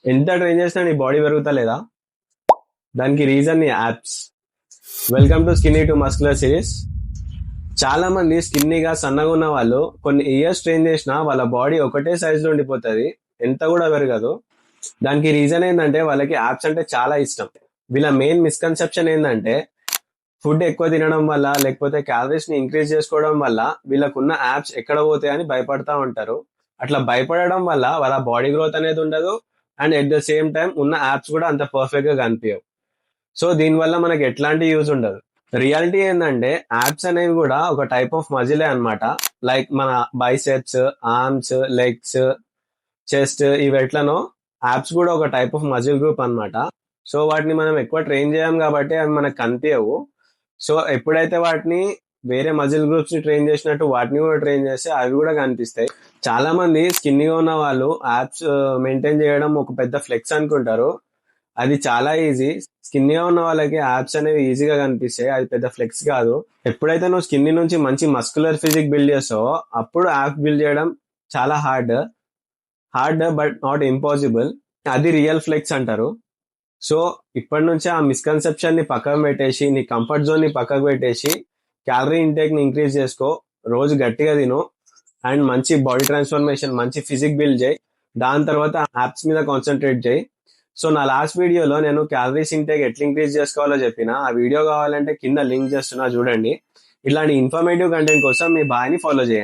ఎంత ట్రైన్ చేసినా నీ బాడీ పెరుగుతలేదా? దానికి రీజన్ నీ apps. Welcome to skinny to muscular series. చాలా మంది స్కిన్నీగా సన్నగా ఉన్న వాళ్ళు కొన్ని ఇయర్స్ ట్రైన్ చేసినా వాళ్ళ బాడీ ఒకటే సైజ్ లో ఉండిపోతుంది, ఎంత కూడా పెరగదు. దానికి రీజన్ ఏంటంటే వాళ్ళకి యాప్స్ అంటే చాలా ఇష్టం. వీళ్ళ మెయిన్ మిస్కన్సెప్షన్ ఏంటంటే ఫుడ్ ఎక్కువ తినడం వల్ల లేకపోతే క్యాలరీస్ ని ఇంక్రీజ్ చేసుకోవడం వల్ల వీళ్ళకున్న యాప్స్ ఎక్కడ పోతాయని భయపడతా ఉంటారు. అట్లా భయపడడం వల్ల వాళ్ళ బాడీ గ్రోత్ అనేది ఉండదు, and at the same time ఉన్న యాప్స్ కూడా అంత పర్ఫెక్ట్ గా కనిపించవు. సో దీనివల్ల మనకి ఎట్లాంటి యూజ్ ఉండదు. రియాలిటీ ఏంటంటే యాప్స్ అనేవి కూడా ఒక టైప్ ఆఫ్ మజిలే అన్నమాట. లైక్ మన బైసెప్స్, ఆర్మ్స్, లెగ్స్, చెస్ట్, ఇవి ఎట్లనో యాప్స్ కూడా ఒక టైప్ ఆఫ్ మజిల్ గ్రూప్ అన్నమాట. సో వాటిని మనం ఎక్కువ ట్రైన్ చేయం కాబట్టి అవి మనకు కనిపించవు. సో ఎప్పుడైతే వాటిని వేరే మజిల్ గ్రూప్స్ ని ట్రైన్ చేసినట్టు వాటిని కూడా ట్రైన్ చేస్తే అవి కూడా కనిపిస్తాయి. చాలా మంది స్కిన్గా ఉన్న వాళ్ళు యాప్స్ మెయింటైన్ చేయడం ఒక పెద్ద ఫ్లెక్స్ అనుకుంటారు. అది చాలా ఈజీ. స్కిన్గా ఉన్న వాళ్ళకి యాప్స్ అనేవి ఈజీగా కనిపిస్తాయి, అది పెద్ద ఫ్లెక్స్ కాదు. ఎప్పుడైతే నువ్వు స్కిన్ నుంచి మంచి మస్కులర్ ఫిజిక్ బిల్డ్ చేస్తావో అప్పుడు యాప్ బిల్డ్ చేయడం చాలా హార్డ్ బట్ నాట్ ఇంపాసిబుల్. అది రియల్ ఫ్లెక్స్ అంటారు. సో ఇప్పటి నుంచే ఆ మిస్కన్సెప్షన్ ని పక్కకు పెట్టేసి, నీ కంఫర్ట్ జోన్ ని పక్కకు పెట్టేసి క్యాలరీ ఇంటేక్ ని ఇంక్రీజ్ చేసుకో, రోజు గట్టిగా తిను, అండ్ మంచి బాడీ ట్రాన్స్ఫర్మేషన్, మంచి ఫిజిక్ బిల్డ్ చేయి. దాని తర్వాత యాప్స్ మీద కాన్సన్ట్రేట్ చేయి. సో నా లాస్ట్ వీడియోలో నేను క్యాలరీస్ ఇంటేక్ ఎట్లా ఇంక్రీజ్ చేసుకోవాలో చెప్పిన. ఆ వీడియో కావాలంటే కింద లింక్ చేస్తున్నా, చూడండి. ఇలాంటి ఇన్ఫర్మేటివ్ కంటెంట్ కోసం మీ బాయ్ని ఫాలో చేయండి.